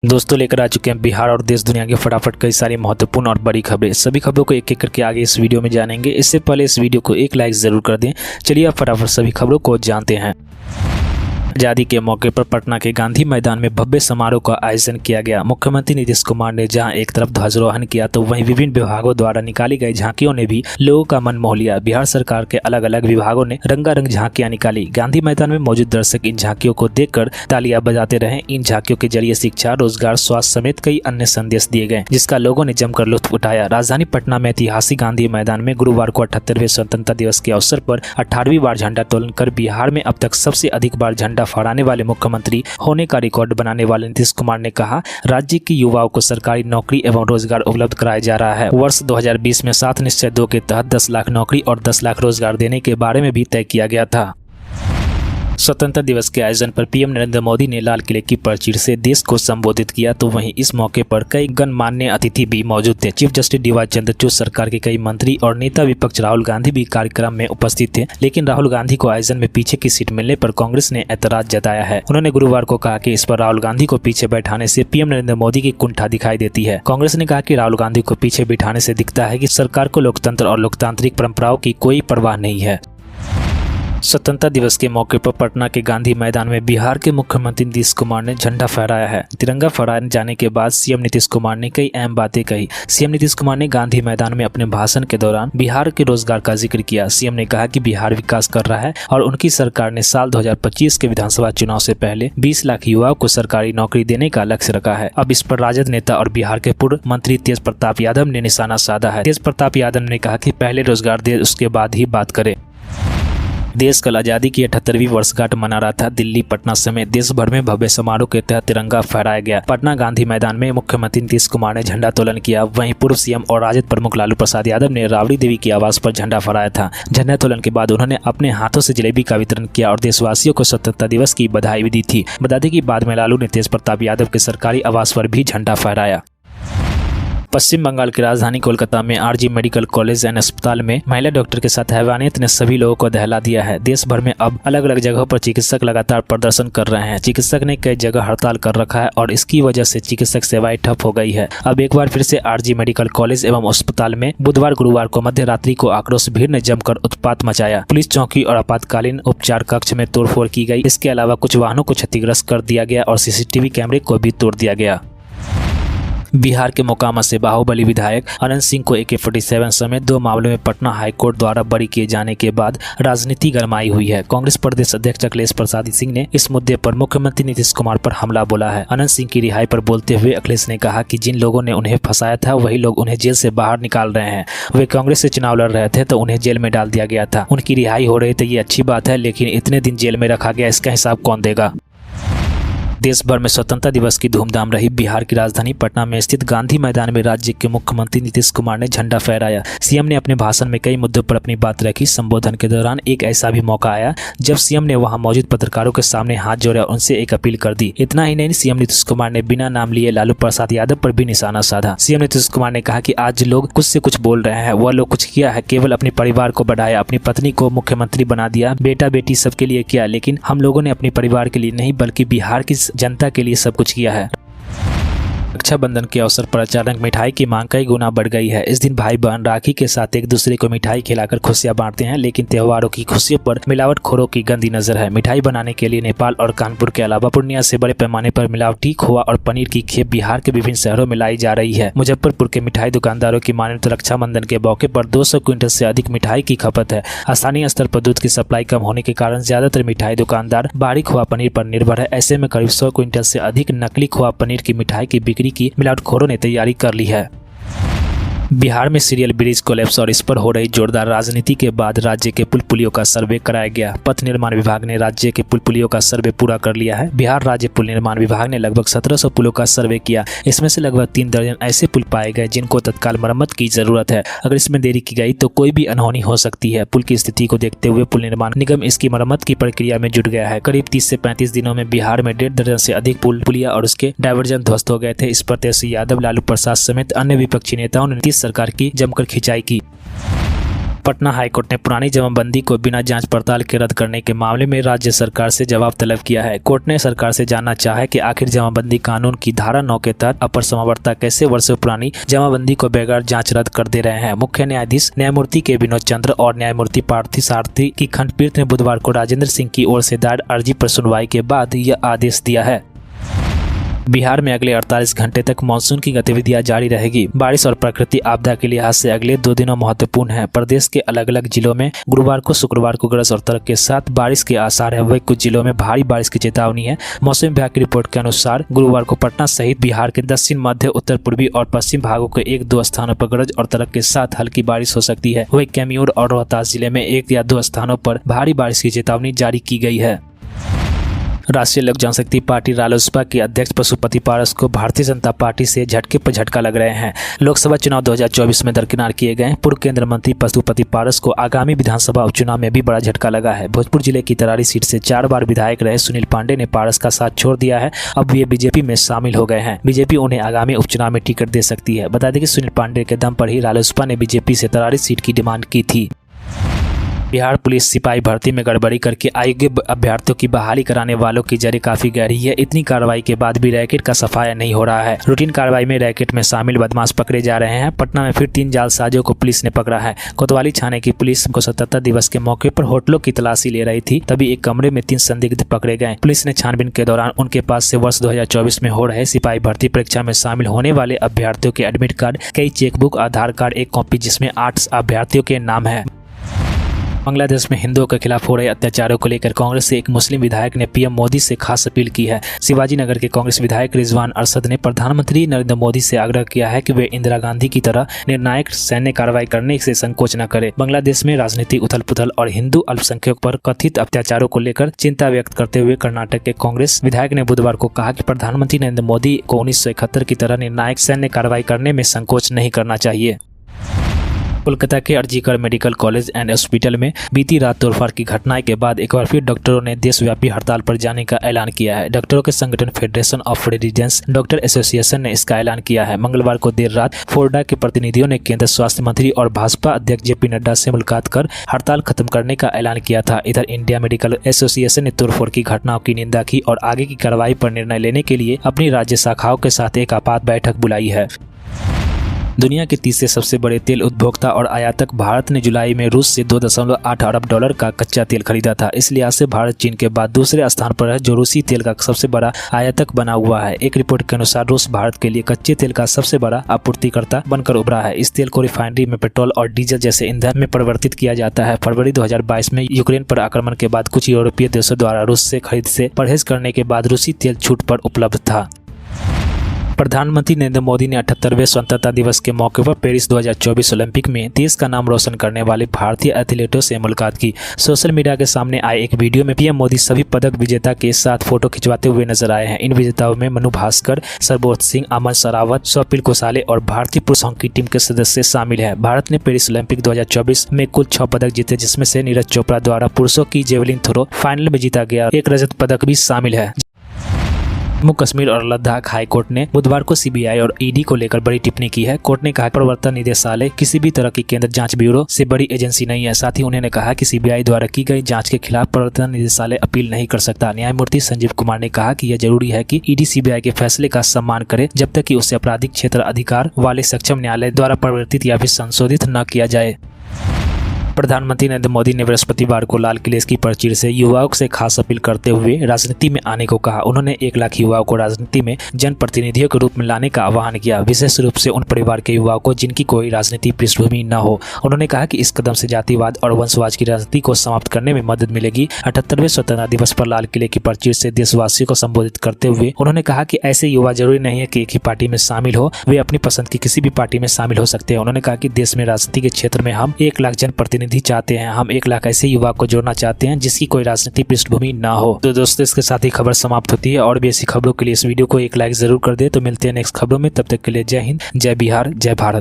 दोस्तों लेकर आ चुके हैं बिहार और देश दुनिया के फटाफट कई सारी महत्वपूर्ण और बड़ी खबरें। सभी खबरों को एक एक करके आगे इस वीडियो में जानेंगे। इससे पहले इस वीडियो को एक लाइक जरूर कर दें। चलिए अब फटाफट सभी खबरों को जानते हैं। आजादी के मौके पर पटना के गांधी मैदान में भव्य समारोह का आयोजन किया गया। मुख्यमंत्री नीतीश कुमार ने जहां एक तरफ ध्वजारोहण किया तो वहीं विभिन्न विभागों द्वारा निकाली गई झांकियों ने भी लोगों का मन मोह लिया। बिहार सरकार के अलग अलग विभागों ने रंगारंग झांकियां निकाली। गांधी मैदान में मौजूद दर्शक इन झांकियों को देखकर तालियां बजाते रहे। इन झांकियों के जरिए शिक्षा, रोजगार, स्वास्थ्य समेत कई अन्य संदेश दिए गए, जिसका लोगों ने जमकर लुत्फ उठाया। राजधानी पटना में ऐतिहासिक गांधी मैदान में गुरुवार को 78वें स्वतंत्रता दिवस के अवसर पर 18वीं बार झंडा तोलन कर बिहार में अब तक सबसे अधिक बार झंडा फहराने वाले मुख्यमंत्री होने का रिकॉर्ड बनाने वाले नीतीश कुमार ने कहा, राज्य के युवाओं को सरकारी नौकरी एवं रोजगार उपलब्ध कराया जा रहा है। वर्ष 2020 में 7 निश्चय 2 के तहत 10 लाख नौकरी और 10 लाख रोजगार देने के बारे में भी तय किया गया था। स्वतंत्रता दिवस के आयोजन पर पीएम नरेंद्र मोदी ने लाल किले की प्राचीर से देश को संबोधित किया, तो वहीं इस मौके पर कई गणमान्य अतिथि भी मौजूद थे। Chief justice D Y Chandrachud, सरकार के कई मंत्री और नेता विपक्ष राहुल गांधी भी कार्यक्रम में उपस्थित थे। लेकिन राहुल गांधी को आयोजन में पीछे की सीट मिलने पर कांग्रेस ने ऐतराज जताया है। उन्होंने गुरुवार को कहा कि इस पर राहुल गांधी को पीछे बैठाने से पीएम नरेंद्र मोदी की कुंठा दिखाई देती है। कांग्रेस ने कहा कि राहुल गांधी को पीछे बिठाने से दिखता है कि सरकार को लोकतंत्र और लोकतांत्रिक परंपराओं की कोई परवाह नहीं है। स्वतंत्रता दिवस के मौके पर पटना के गांधी मैदान में बिहार के मुख्यमंत्री नीतीश कुमार ने झंडा फहराया है। तिरंगा फहराए जाने के बाद सीएम नीतीश कुमार ने कई अहम बातें कही। सीएम नीतीश कुमार ने गांधी मैदान में अपने भाषण के दौरान बिहार के रोजगार का जिक्र किया। सीएम ने कहा कि बिहार विकास कर रहा है और उनकी सरकार ने साल 2025 के विधानसभा चुनाव से पहले 20 लाख युवाओं को सरकारी नौकरी देने का लक्ष्य रखा है। अब इस पर राजद नेता और बिहार के पूर्व मंत्री तेज प्रताप यादव ने निशाना साधा है। तेज प्रताप यादव ने कहा कि पहले रोजगार दे, उसके बाद ही बात करें। देश कल आजादी की 78वीं वर्षगांठ मना रहा था। दिल्ली, पटना समेत देश भर में भव्य समारोह के तहत तिरंगा फहराया गया। पटना गांधी मैदान में मुख्यमंत्री नीतीश कुमार ने झंडा तोलन किया। वहीं पूर्व सीएम और राजद प्रमुख लालू प्रसाद यादव ने राबड़ी देवी के आवास पर झंडा फहराया था। झंडा तोलन के बाद उन्होंने अपने हाथों से जलेबी का वितरण किया और देशवासियों को स्वतंत्रता दिवस की बधाई भी दी थी। बता दें कि बाद में लालू ने तेज प्रताप यादव के सरकारी आवास पर भी झंडा फहराया। पश्चिम बंगाल की राजधानी कोलकाता में आरजी मेडिकल कॉलेज एंड अस्पताल में महिला डॉक्टर के साथ हैवानियत ने सभी लोगों को दहला दिया है। देश भर में अब अलग अलग जगहों पर चिकित्सक लगातार प्रदर्शन कर रहे हैं। चिकित्सक ने कई जगह हड़ताल कर रखा है और इसकी वजह से चिकित्सक सेवाएं ठप हो गई है। अब एक बार फिर से आरजी मेडिकल कॉलेज एवं अस्पताल में बुधवार गुरुवार को मध्य रात्रि को आक्रोश भीड़ ने जमकर उत्पात मचाया। पुलिस चौकी और आपातकालीन उपचार कक्ष में तोड़फोड़ की गई। इसके अलावा कुछ वाहनों को क्षतिग्रस्त कर दिया गया और सीसीटीवी कैमरे को भी तोड़ दिया गया। बिहार के मोकामा से बाहुबली विधायक अनंत सिंह को AK-47 समेत 2 मामलों में पटना हाईकोर्ट द्वारा बरी किए जाने के बाद राजनीति गरमाई हुई है। कांग्रेस प्रदेश अध्यक्ष अखिलेश प्रसाद सिंह ने इस मुद्दे पर मुख्यमंत्री नीतीश कुमार पर हमला बोला है। अनंत सिंह की रिहाई पर बोलते हुए अखिलेश ने कहा कि जिन लोगों ने उन्हें फंसाया था वही लोग उन्हें जेल से बाहर निकाल रहे हैं। वे कांग्रेस से चुनाव लड़ रहे थे तो उन्हें जेल में डाल दिया गया था। उनकी रिहाई हो रही तो ये अच्छी बात है, लेकिन इतने दिन जेल में रखा गया, इसका हिसाब कौन देगा। देश भर में स्वतंत्रता दिवस की धूमधाम रही। बिहार की राजधानी पटना में स्थित गांधी मैदान में राज्य के मुख्यमंत्री नीतीश कुमार ने झंडा फहराया। सीएम ने अपने भाषण में कई मुद्दों पर अपनी बात रखी। संबोधन के दौरान एक ऐसा भी मौका आया जब सीएम ने वहां मौजूद पत्रकारों के सामने हाथ जोड़े और उनसे एक अपील कर दी। इतना ही नहीं, सीएम नीतीश कुमार ने बिना नाम लिए लालू प्रसाद यादव पर भी निशाना साधा। सीएम नीतीश कुमार ने कहा कि आज लोग कुछ से कुछ बोल रहे हैं, वह लोग कुछ किया है, केवल अपने परिवार को बढ़ाया, अपनी पत्नी को मुख्यमंत्री बना दिया, बेटा बेटी सबके लिए किया, लेकिन हम लोगों ने अपने परिवार के लिए नहीं बल्कि बिहार की जनता के लिए सब कुछ किया है। रक्षाबंधन के अवसर पर अचानक मिठाई की मांग कई गुना बढ़ गई है। इस दिन भाई बहन राखी के साथ एक दूसरे को मिठाई खिलाकर खुशियां बांटते हैं, लेकिन त्योहारों की खुशियों पर मिलावटखोरों की गंदी नजर है। मिठाई बनाने के लिए नेपाल और कानपुर के अलावा पूर्णिया से बड़े पैमाने पर मिलावटी खोआ और पनीर की खेप बिहार के विभिन्न शहरों में लाई जा रही है। मुजफ्फरपुर के मिठाई दुकानदारों की माने तो रक्षाबंधन के मौके पर 200 क्विंटल से अधिक मिठाई की खपत है। स्थानीय स्तर पर दूध की सप्लाई कम होने के कारण ज्यादातर मिठाई दुकानदार बाहरी खोआ पनीर पर निर्भर है। ऐसे में करीब 100 क्विंटल से अधिक नकली खोआ पनीर की मिठाई की बिक्री की मिलावटखोरों ने तैयारी कर ली है। बिहार में सीरियल ब्रिज कोलैप्स और इस पर हो रही जोरदार राजनीति के बाद राज्य के पुल पुलियों का सर्वे कराया गया। पथ निर्माण विभाग ने राज्य के पुल पुलियों का सर्वे पूरा कर लिया है। बिहार राज्य पुल निर्माण विभाग ने लगभग 1700 पुलों का सर्वे किया। इसमें से लगभग 3 दर्जन ऐसे पुल पाए गए जिनको तत्काल मरम्मत की जरूरत है। अगर इसमें देरी की गई तो कोई भी अनहोनी हो सकती है। पुल की स्थिति को देखते हुए पुल निर्माण निगम इसकी मरम्मत की प्रक्रिया में जुट गया है। करीब 30 से 35 दिनों में बिहार में 1.5 दर्जन से अधिक पुल पुलिया और उसके डायवर्जन ध्वस्त हो गए थे। इस पर तेजस्वी यादव, लालू प्रसाद समेत अन्य विपक्षी नेताओं ने नीतीश सरकार की जमकर खिंचाई की। पटना हाईकोर्ट ने पुरानी जमाबंदी को बिना जांच पड़ताल के रद्द करने के मामले में राज्य सरकार से जवाब तलब किया है। कोर्ट ने सरकार से जानना चाहा है कि आखिर जमाबंदी कानून की धारा 9 के तहत अपर समावर्ता कैसे वर्षों पुरानी जमाबंदी को बगैर जांच रद्द कर दे रहे हैं। मुख्य न्यायाधीश न्यायमूर्ति के विनोद चंद्र और न्यायमूर्ति पार्थी सारथी की खंडपीठ ने बुधवार को राजेंद्र सिंह की ओर से दायर अर्जी पर सुनवाई के बाद यह आदेश दिया है। बिहार में अगले 48 घंटे तक मानसून की गतिविधियां जारी रहेगी। बारिश और प्राकृतिक आपदा के लिहाज से अगले 2 दिनों महत्वपूर्ण हैं। प्रदेश के अलग अलग जिलों में गुरुवार को शुक्रवार को गरज और तड़के के साथ बारिश के आसार है। वहीं कुछ जिलों में भारी बारिश की चेतावनी है। मौसम विभाग की रिपोर्ट के अनुसार गुरुवार को पटना सहित बिहार के दक्षिण, मध्य, उत्तर पूर्वी और पश्चिम भागों के 1-2 स्थानों पर गरज और तड़के के साथ हल्की बारिश हो सकती है। वहीं कैमूर और रोहतास जिले में 1 या 2 स्थानों पर भारी बारिश की चेतावनी जारी की गई है। राष्ट्रीय लोक जनशक्ति पार्टी रालोसपा के अध्यक्ष पशुपति पारस को भारतीय जनता पार्टी से झटके पर झटका लग रहे हैं। लोकसभा चुनाव 2024 में दरकिनार किए गए पूर्व केंद्रीय मंत्री पशुपति पारस को आगामी विधानसभा उपचुनाव में भी बड़ा झटका लगा है। भोजपुर जिले की तरारी सीट से 4 बार विधायक रहे सुनील पांडे ने पारस का साथ छोड़ दिया है। अब वे बीजेपी में शामिल हो गए हैं। बीजेपी उन्हें आगामी उपचुनाव में टिकट दे सकती है। बता दें कि सुनील पांडे के दम पर ही रालोसपा ने बीजेपी से तरारी सीट की डिमांड की थी। बिहार पुलिस सिपाही भर्ती में गड़बड़ी करके अयोग्य अभ्यर्थियों की बहाली कराने वालों की जड़ी काफी गहरी है। इतनी कार्रवाई के बाद भी रैकेट का सफाया नहीं हो रहा है। रूटीन कार्रवाई में रैकेट में शामिल बदमाश पकड़े जा रहे हैं। पटना में फिर 3 जालसाजों को पुलिस ने पकड़ा है। कोतवाली थाने की पुलिस को 77 दिवस के मौके पर होटलों की तलाशी ले रही थी, तभी एक कमरे में 3 संदिग्ध पकड़े गए। पुलिस ने छानबीन के दौरान उनके पास से वर्ष 2024 में हो रहे सिपाही भर्ती परीक्षा में शामिल होने वाले अभ्यर्थियों के एडमिट कार्ड, कई चेकबुक, आधार कार्ड, एक कॉपी जिसमें 8 अभ्यर्थियों के नाम है। बांग्लादेश में हिंदुओं के खिलाफ हो रहे अत्याचारों को लेकर कांग्रेस से एक मुस्लिम विधायक ने पीएम मोदी से खास अपील की है। शिवाजी नगर के कांग्रेस विधायक रिजवान अरशद ने प्रधानमंत्री नरेंद्र मोदी से आग्रह किया है कि वे इंदिरा गांधी की तरह निर्णायक सैन्य कार्रवाई करने से संकोच न करें। बांग्लादेश में राजनीतिक उथल-पुथल और हिंदू अल्पसंख्यकों पर कथित अत्याचारों को लेकर चिंता व्यक्त करते हुए कर्नाटक के कांग्रेस विधायक ने बुधवार को कहा कि प्रधानमंत्री नरेंद्र मोदी को 1971 की तरह निर्णायक सैन्य कार्रवाई करने में संकोच नहीं करना चाहिए। कोलकाता के अर्जिकर मेडिकल कॉलेज एंड हॉस्पिटल में बीती रात तोड़फोड़ की घटनाएं के बाद एक बार फिर डॉक्टरों ने देशव्यापी हड़ताल पर जाने का ऐलान किया है। डॉक्टरों के संगठन federation of residents doctor association ने इसका ऐलान किया है। मंगलवार को देर रात फोर्डा के प्रतिनिधियों ने केंद्र स्वास्थ्य मंत्री और भाजपा अध्यक्ष जेपी नड्डा से मुलाकात कर हड़ताल खत्म करने का ऐलान किया था। इधर इंडिया मेडिकल एसोसिएशन ने तोड़फोड़ की घटनाओं की निंदा की और आगे की कार्रवाई पर निर्णय लेने के लिए अपनी राज्य शाखाओं के साथ एक आपात बैठक बुलाई है। दुनिया के तीसरे सबसे बड़े तेल उपभोक्ता और आयातक भारत ने जुलाई में रूस से $2.8 अरब का कच्चा तेल खरीदा था। इस लिहाज से भारत चीन के बाद दूसरे स्थान पर है, जो रूसी तेल का सबसे बड़ा आयातक बना हुआ है। एक रिपोर्ट के अनुसार रूस भारत के लिए कच्चे तेल का सबसे बड़ा आपूर्तिकर्ता बनकर उभरा है। इस तेल को रिफाइनरी में पेट्रोल और डीजल जैसे ईंधन में परिवर्तित किया जाता है। फरवरी 2022 में यूक्रेन पर आक्रमण के बाद कुछ यूरोपीय देशों द्वारा रूस से खरीद से परहेज करने के बाद रूसी तेल छूट पर उपलब्ध था। प्रधानमंत्री नरेंद्र मोदी ने 78वें स्वतंत्रता दिवस के मौके पर पेरिस 2024 ओलंपिक में देश का नाम रोशन करने वाले भारतीय एथलीटों से मुलाकात की। सोशल मीडिया के सामने आए एक वीडियो में पीएम मोदी सभी पदक विजेता के साथ फोटो खिंचवाते हुए नजर आए हैं। इन विजेताओं में मनु भास्कर, सरबोध सिंह, अमन सरावत, स्वप्निल कोसाले और भारतीय पुरुष हॉकी टीम के सदस्य शामिल हैं। भारत ने पेरिस ओलंपिक 2024 में कुल 6 पदक जीते, जिसमें से नीरज चोपड़ा द्वारा पुरुषों की जेवलिन थ्रो फाइनल में जीता गया। एक रजत पदक भी शामिल है। जम्मू कश्मीर और लद्दाख हाई कोर्ट ने बुधवार को सीबीआई और ईडी को लेकर बड़ी टिप्पणी की है। कोर्ट ने कहा प्रवर्तन निदेशालय किसी भी तरह की केंद्र जांच ब्यूरो से बड़ी एजेंसी नहीं है। साथ ही उन्होंने कहा कि सीबीआई द्वारा की गई जांच के खिलाफ प्रवर्तन निदेशालय अपील नहीं कर सकता। न्यायमूर्ति संजीव कुमार ने कहा कि यह जरूरी है कि ईडी सीबीआई के फैसले का सम्मान करे जब तक कि उसे आपराधिक क्षेत्र अधिकार वाले सक्षम न्यायालय द्वारा परिवर्तित या फिर संशोधित न किया जाए। प्रधानमंत्री नरेंद्र मोदी ने बृहस्पतिवार को लाल किले की प्राचीर से युवाओं से खास अपील करते हुए राजनीति में आने को कहा। उन्होंने 1 लाख युवाओं को राजनीति में जनप्रतिनिधियों के रूप में लाने का आह्वान किया, विशेष रूप से उन परिवार के युवाओं को जिनकी कोई राजनीतिक पृष्ठभूमि न हो। उन्होंने कहा कि इस कदम से जातिवाद और वंशवाद की राजनीति को समाप्त करने में मदद मिलेगी। 78वें स्वतंत्रता दिवस पर लाल किले की प्राचीर से देशवासियों को संबोधित करते हुए उन्होंने कहा कि ऐसे युवा जरूरी नहीं है कि एक ही पार्टी में शामिल हो, वे अपनी पसंद की किसी भी पार्टी में शामिल हो सकते हैं। उन्होंने कहा कि देश में राजनीति के क्षेत्र में हम 1 लाख जनप्रतिनिधि चाहते हैं। हम 1 लाख ऐसे युवा को जोड़ना चाहते हैं जिसकी कोई राजनीतिक पृष्ठभूमि ना हो। तो दोस्तों, इसके साथ ही खबर समाप्त होती है। और भी ऐसी खबरों के लिए इस वीडियो को एक लाइक जरूर कर दे। तो मिलते हैं नेक्स्ट खबरों में, तब तक के लिए जय हिंद, जय बिहार, जय भारत।